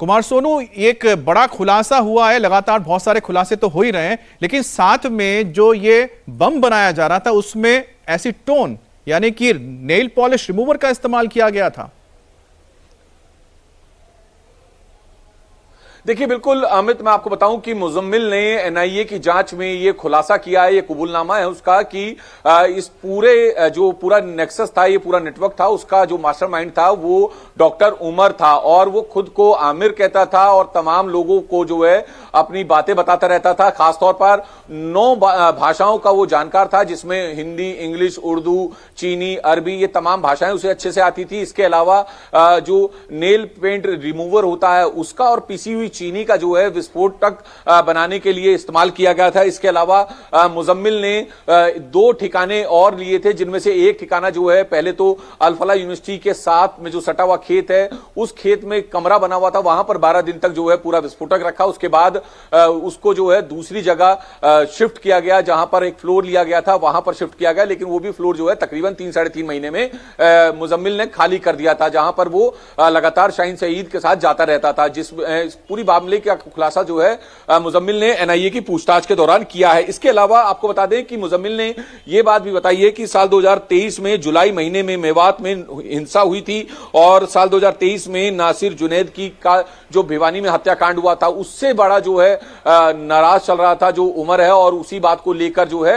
कुमार सोनू, एक बड़ा खुलासा हुआ है, लगातार बहुत सारे खुलासे तो हो ही रहे हैं, लेकिन साथ में जो ये बम बनाया जा रहा था उसमें एसीटोन यानी कि नेल पॉलिश रिमूवर का इस्तेमाल किया गया था। देखिए बिल्कुल अमित, मैं आपको बताऊं कि मुजम्मिल ने एनआईए की जांच में ये खुलासा किया है, ये कबूलनामा है उसका कि इस पूरे जो पूरा नेक्सस था, ये पूरा नेटवर्क था, उसका जो मास्टरमाइंड था वो डॉक्टर उमर था और वो खुद को आमिर कहता था और तमाम लोगों को जो है अपनी बातें बताता रहता था। खासतौर पर 9 भाषाओं का वो जानकार था, जिसमें हिंदी, इंग्लिश, उर्दू, चीनी, अरबी, ये तमाम भाषाएं उसे अच्छे से आती थी। इसके अलावा जो नेल पेंट रिमूवर होता है उसका और पीसी हुई चीनी का जो है विस्फोटक बनाने के लिए इस्तेमाल किया गया था। इसके अलावा मुजम्मिल ने 2 ठिकाने और लिए थे, जिनमें से एक ठिकाना जो है पहले तो अल-फलाह यूनिवर्सिटी के साथ में जो सटा हुआ खेत है उस खेत में कमरा बना हुआ था, वहां पर 12 दिन तक जो है पूरा विस्फोटक रखा। उसके बाद उसको जो है दूसरी जगह शिफ्ट किया गया, जहां पर एक फ्लोर लिया गया था वहां पर शिफ्ट किया गया, लेकिन वो भी फ्लोर जो है तकरीबन 3-3.5 महीने में मुजम्मिल ने खाली कर दिया था, जहां पर वो लगातार शाहीन सईद के साथ जाता रहता था। जिस पूरी मामले का खुलासा जो है मुजम्मिल ने एनआईए की पूछताछ के दौरान किया है। इसके अलावा आपको बता दें कि मुजम्मिल ने यह बात भी बताई है कि साल 2023 में जुलाई महीने में मेवात में हिंसा हुई थी और साल 2023 में नासिर जुनैद की का जो भिवानी में हत्याकांड हुआ था उससे बड़ा जो है नाराज चल रहा था जो उमर है, और उसी बात को लेकर जो है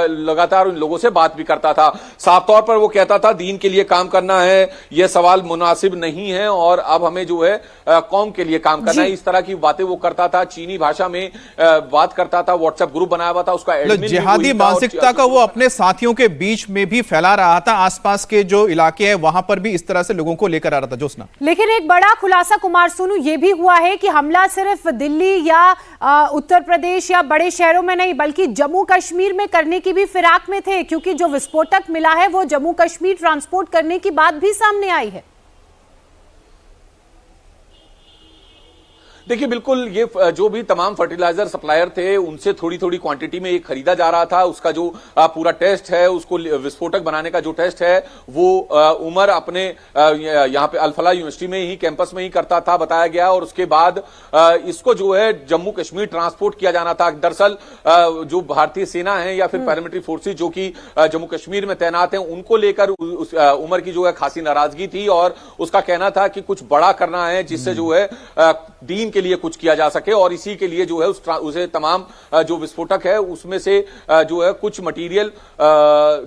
लगातार उन लोगों से बात भी करता था। साफ तौर पर वो कहता था दीन के लिए काम करना है, यह सवाल मुनासिब नहीं है और अब हमें जो है कौम के लिए काम करना है। इस तरह की बातें वो करता था, चीनी भाषा में बात करता था, व्हाट्सएप ग्रुप बनाया हुआ था, उसका एडमिन जिहादी मानसिकता का वो अपने साथियों के बीच में भी फैला रहा था, आसपास के जो इलाके हैं वहां पर भी इस तरह से लोगों को लेकर आ रहा था। जोस्ना, लेकिन एक बड़ा खुलासा कुमार सोनू ये भी हुआ है कि हमला सिर्फ दिल्ली या उत्तर प्रदेश या बड़े शहरों में नहीं बल्कि जम्मू कश्मीर में करने की भी फिराक में थे, क्योंकि जो विस्फोटक मिला है वो जम्मू कश्मीर ट्रांसपोर्ट करने की बात भी सामने आई है। देखिए बिल्कुल, ये जो भी तमाम फर्टिलाइजर सप्लायर थे उनसे थोड़ी थोड़ी क्वांटिटी में ये खरीदा जा रहा था। उसका जो पूरा टेस्ट है, उसको विस्फोटक बनाने का जो टेस्ट है वो उमर अपने यहाँ पे अल-फलाह यूनिवर्सिटी में ही कैंपस में ही करता था बताया गया, और उसके बाद इसको जो है जम्मू कश्मीर ट्रांसपोर्ट किया जाना था। दरअसल जो भारतीय सेना है या फिर पैरामिलिट्री फोर्सेज जो कि जम्मू कश्मीर में तैनात हैं उनको लेकर उमर की जो है खासी नाराजगी थी और उसका कहना था कि कुछ बड़ा करना है जिससे जो है दीन के लिए कुछ किया जा सके, और इसी के लिए जो है उसे तमाम जो विस्फोटक है उसमें से जो है कुछ मटेरियल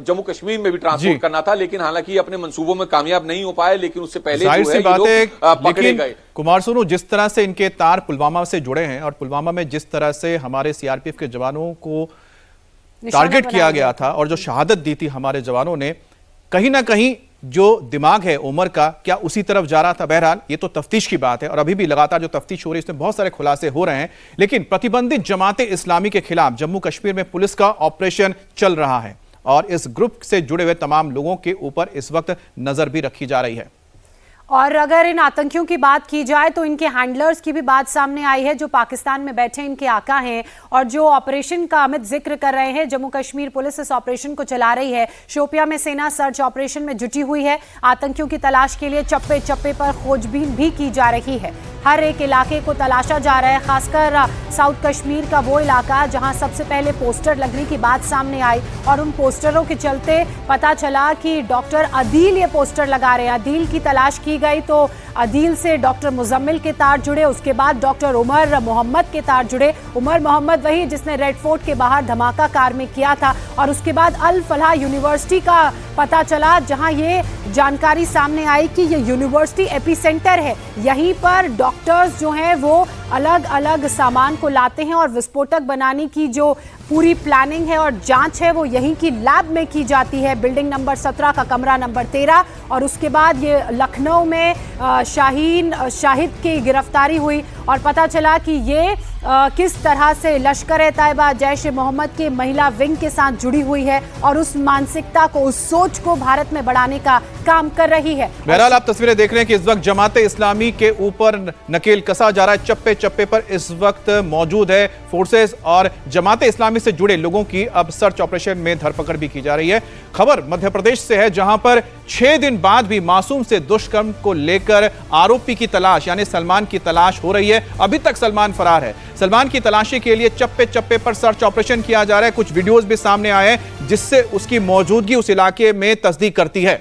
जम्मू कश्मीर में भी ट्रांसपोर्ट करना था, लेकिन हालांकि अपने मंसूबों में कामयाब नहीं हो पाए। लेकिन उससे पहले जो है ये लोग पकड़े गए। कुमार सोनू, जिस तरह से इनके तार पुलवामा से जुड़े हैं और पुलवामा में जिस तरह से हमारे सीआरपीएफ के जवानों को टारगेट किया गया था और जो शहादत दी थी हमारे जवानों ने, कहीं ना कहीं जो दिमाग है उमर का क्या उसी तरफ जा रहा था? बहरहाल ये तो तफ्तीश की बात है और अभी भी लगातार जो तफ्तीश हो रही है इसमें बहुत सारे खुलासे हो रहे हैं, लेकिन प्रतिबंधित जमाते इस्लामी के खिलाफ जम्मू कश्मीर में पुलिस का ऑपरेशन चल रहा है और इस ग्रुप से जुड़े हुए तमाम लोगों के ऊपर इस वक्त नजर भी रखी जा रही है। और अगर इन आतंकियों की बात की जाए तो इनके हैंडलर्स की भी बात सामने आई है, जो पाकिस्तान में बैठे इनके आका हैं और जो ऑपरेशन का अमित जिक्र कर रहे हैं। जम्मू कश्मीर पुलिस इस ऑपरेशन को चला रही है। शोपिया में सेना सर्च ऑपरेशन में जुटी हुई है। आतंकियों की तलाश के लिए चप्पे चप्पे पर खोजबीन भी की जा रही है। हर एक इलाके को तलाशा जा रहा है, खासकर साउथ कश्मीर का वो इलाका जहां सबसे पहले पोस्टर लगने की बात सामने आई और उन पोस्टरों के चलते पता चला कि डॉक्टर अदील ये पोस्टर लगा रहे हैं। अदील की तलाश की गई तो अदील से डॉक्टर मुजम्मिल के तार जुड़े, उसके बाद डॉक्टर उमर मोहम्मद के तार जुड़े। उमर मोहम्मद वही जिसने रेड फोर्ट के बाहर धमाका कार में किया था, और उसके बाद अल-फलाह यूनिवर्सिटी का पता चला जहां ये जानकारी सामने आई कि ये यूनिवर्सिटी एपिसेंटर है। यहीं पर डॉक्टर्स जो हैं वो अलग अलग सामान को लाते हैं और विस्फोटक बनाने की जो पूरी प्लानिंग है और जांच है वो यहीं की लैब में की जाती है, बिल्डिंग नंबर 17 का कमरा नंबर 13। और उसके बाद ये लखनऊ में शाहिद की गिरफ्तारी हुई और पता चला कि ये किस तरह से लश्कर-ए-तैयबा जैश-ए-मोहम्मद के महिला विंग के साथ जुड़ी हुई है और उस मानसिकता को, उस सोच को भारत में बढ़ाने का काम कर रही है। बहरहाल आप तस्वीरें देख रहे हैं कि इस वक्त जमाते इस्लामी के ऊपर नकेल कसा जा रहा है। चप्पे चप्पे पर इस वक्त मौजूद है फोर्सेस और जमाते इस्लामी से जुड़े लोगों की अब सर्च ऑपरेशन में धरपकड़ भी की जा रही है। खबर मध्य प्रदेश से है, जहां पर 6 दिन बाद भी मासूम से दुष्कर्म को लेकर आरोपी की तलाश यानी सलमान की तलाश हो रही है। अभी तक सलमान फरार है। सलमान की तलाशी के लिए चप्पे चप्पे पर सर्च ऑपरेशन किया जा रहा है। कुछ वीडियोस भी सामने आए हैं जिससे उसकी मौजूदगी उस इलाके में तस्दीक करती है।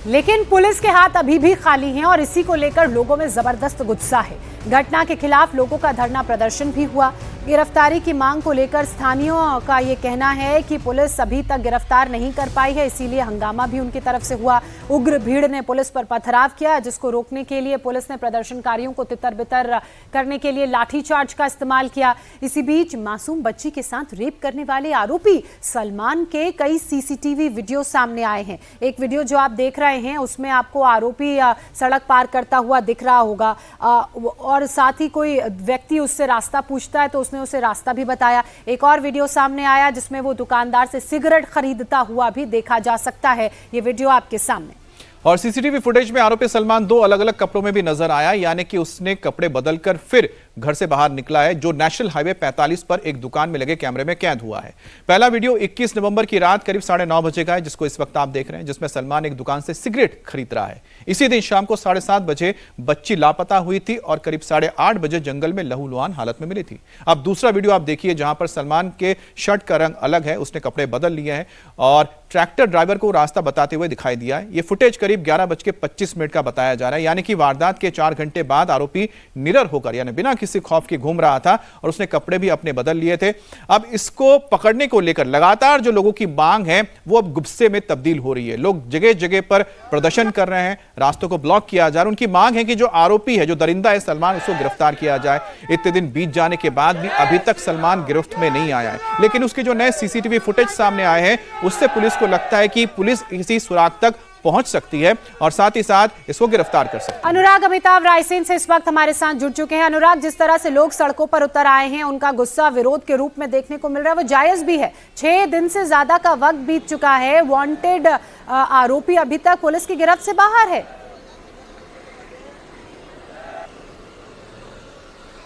लेकिन पुलिस के हाथ अभी भी खाली हैं और इसी को लेकर लोगों में जबरदस्त गुस्सा है। घटना के खिलाफ लोगों का धरना प्रदर्शन भी हुआ। गिरफ्तारी की मांग को लेकर स्थानीयों का यह कहना है कि पुलिस अभी तक गिरफ्तार नहीं कर पाई है, इसीलिए हंगामा भी उनकी तरफ से हुआ। उग्र भीड़ ने पुलिस पर पथराव किया, जिसको रोकने के लिए पुलिस ने प्रदर्शनकारियों को तितर-बितर करने के लिए लाठीचार्ज का इस्तेमाल किया। इसी बीच मासूम बच्ची के साथ रेप करने वाले आरोपी सलमान के कई सीसीटीवी वीडियो सामने आए हैं। एक वीडियो जो आप देख रहे हैं उसमें आपको आरोपी सड़क पार करता हुआ दिख रहा होगा और साथ ही कोई व्यक्ति उससे रास्ता पूछता है तो उसने उसे रास्ता भी बताया। एक और वीडियो सामने आया जिसमें वो दुकानदार से सिगरेट खरीदता हुआ भी देखा जा सकता है। ये वीडियो आपके सामने। और सीसीटीवी फुटेज में आरोपी सलमान 2 अलग अलग कपड़ों में भी नजर आया, यानी कि उसने कपड़े बदलकर फिर घर से बाहर निकला है, जो नेशनल हाईवे 45 पर एक दुकान में लगे कैमरे में कैद हुआ है। पहला वीडियो 21 नवंबर की रात करीब 9:30 बजे का है, जिसको इस वक्त आप देख रहे हैं, जिसमें सलमान एक दुकान से सिगरेट खरीद रहा है। इसी दिन शाम को 7:30 बजे बच्ची लापता हुई थी और करीब 8:30 बजे जंगल में लहूलुहान हालत में मिली थी। अब दूसरा वीडियो आप देखिए, जहां पर सलमान के शर्ट का रंग अलग है, उसने कपड़े बदल लिए हैं और ट्रैक्टर ड्राइवर को रास्ता बताते हुए दिखाई दिया है। यह फुटेज करीब 11:25 का बताया जा रहा है, यानी कि वारदात के 4 घंटे बाद आरोपी निडर होकर यानी बिना किसी खौफ के घूम रहा था और उसने कपड़े भी अपने बदल लिए थे। अब इसको पकड़ने को लेकर लगातार जो लोगों की मांग है वो अब गुस्से में तब्दील हो रही है। लोग जगह जगह पर प्रदर्शन कर रहे हैं, रास्तों को ब्लॉक किया जा रहा है। उनकी मांग है कि जो आरोपी है, जो दरिंदा है सलमान, उसको गिरफ्तार किया जाए। इतने दिन बीत जाने के बाद भी अभी तक सलमान गिरफ्त में नहीं आया है, लेकिन उसके जो नए सीसीटीवी फुटेज सामने आए हैं उससे पुलिस को लगता है कि पुलिस इसी सुराग तक पहुंच सकती है और साथ ही साथ इसको गिरफ्तार कर सकती है। अनुराग अमिताभ रायसेन से इस वक्त हमारे साथ जुड़ चुके हैं। अनुराग, जिस तरह से लोग सड़कों पर उतर आए हैं, उनका गुस्सा विरोध के रूप में देखने को मिल रहा है, वो जायज भी है। 6 दिन से ज्यादा का वक्त बीत चुका है, वांटेड आरोपी अभी तक पुलिस की गिरफ्त से बाहर है।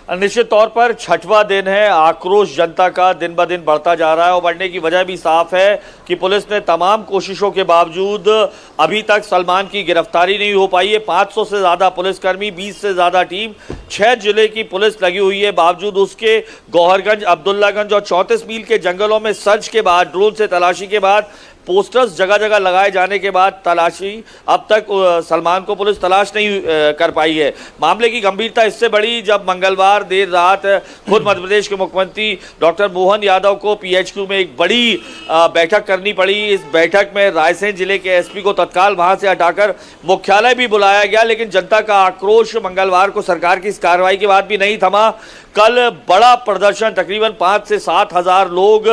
निश्चित तौर पर छठवां दिन है, आक्रोश जनता का दिन ब दिन बढ़ता जा रहा है और बढ़ने की वजह भी साफ है कि पुलिस ने तमाम कोशिशों के बावजूद अभी तक सलमान की गिरफ्तारी नहीं हो पाई है। 500 से ज़्यादा पुलिसकर्मी, 20 से ज़्यादा टीम, 6 जिले की पुलिस लगी हुई है। बावजूद उसके गौहरगंज, अब्दुल्लागंज और 34 मील के जंगलों में सर्च के बाद, ड्रोन से तलाशी के बाद, पोस्टर्स जगह जगह लगाए जाने के बाद तलाशी, अब तक सलमान को पुलिस तलाश नहीं कर पाई है। मामले की गंभीरता इससे बढ़ी जब मंगलवार देर रात खुद मध्य प्रदेश के मुख्यमंत्री डॉक्टर मोहन यादव को PHQ में एक बड़ी बैठक करनी पड़ी। इस बैठक में रायसेन जिले के SP को तत्काल वहां से हटाकर मुख्यालय भी बुलाया गया, लेकिन जनता का आक्रोश मंगलवार को सरकार की इस कार्रवाई के बाद भी नहीं थमा। कल बड़ा प्रदर्शन, तकरीबन 5 से 7 हज़ार लोग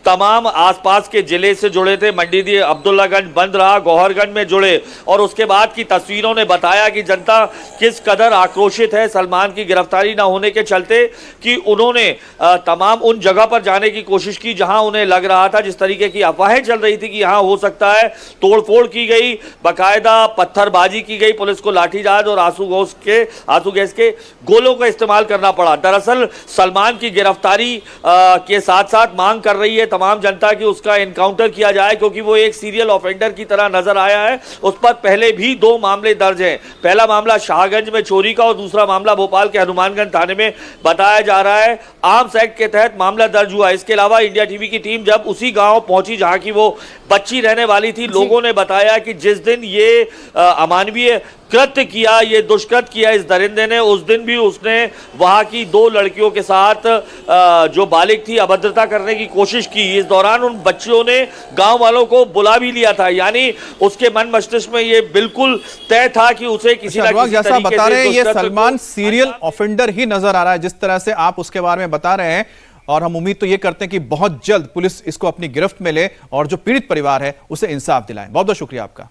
तमाम आसपास के जिले से जुड़े थे। मंडी अब्दुल्लागंज बंद रहा, गौहरगंज में जुड़े और उसके बाद की तस्वीरों ने बताया कि जनता किस कदर आक्रोशित है सलमान की गिरफ्तारी न होने के चलते, कि उन्होंने तमाम उन जगह पर जाने की कोशिश की जहां उन्हें लग रहा था, जिस तरीके की अफवाहें चल रही थी कि यहां हो सकता है तोड़फोड़ की गई, बाकायदा पत्थरबाजी की गई, पुलिस को लाठीचार्ज और आंसू गैस के गोलों का इस्तेमाल करना पड़ा। दरअसल सलमान की गिरफ्तारी के साथ साथ मांग कर रही है तमाम जनता कि उसका एनकाउंटर किया जाए, क्योंकि वो एक सीरियल ऑफेंडर की तरह नजर आया है। उस पर पहले भी 2 मामले दर्ज हैं। पहला मामला शाहगंज में चोरी का और दूसरा मामला भोपाल के हनुमानगंज थाने में बताया जा रहा है। आर्म्स एक्ट के तहत मामला दर्ज हुआ। इसके अलावा इंडिया टीवी की टीम जब उसी गांव पहुंची जहां की वो बच्ची रहने वाली थी, लोगों ने बताया कि जिस दिन ये अमानवीय कृत्य किया, ये दुष्कृत्य किया इस दरिंदे ने, उस दिन भी उसने वहां की 2 लड़कियों के साथ जो बालिग थी अभद्रता करने की कोशिश की। इस दौरान उन बच्चियों ने गांव वालों को बुला भी लिया था, यानी उसके मन मस्तिष्क में ये बिल्कुल तय था कि उसे किसी न किसी जैसा तरीके बता रहे हैं, ये से सलमान सीरियल ऑफेंडर ही नजर आ रहा है जिस तरह से आप उसके बारे में बता रहे हैं, और हम उम्मीद तो ये करते हैं कि बहुत जल्द पुलिस इसको अपनी गिरफ्त में ले और जो पीड़ित परिवार है उसे इंसाफ दिलाए। बहुत बहुत शुक्रिया आपका।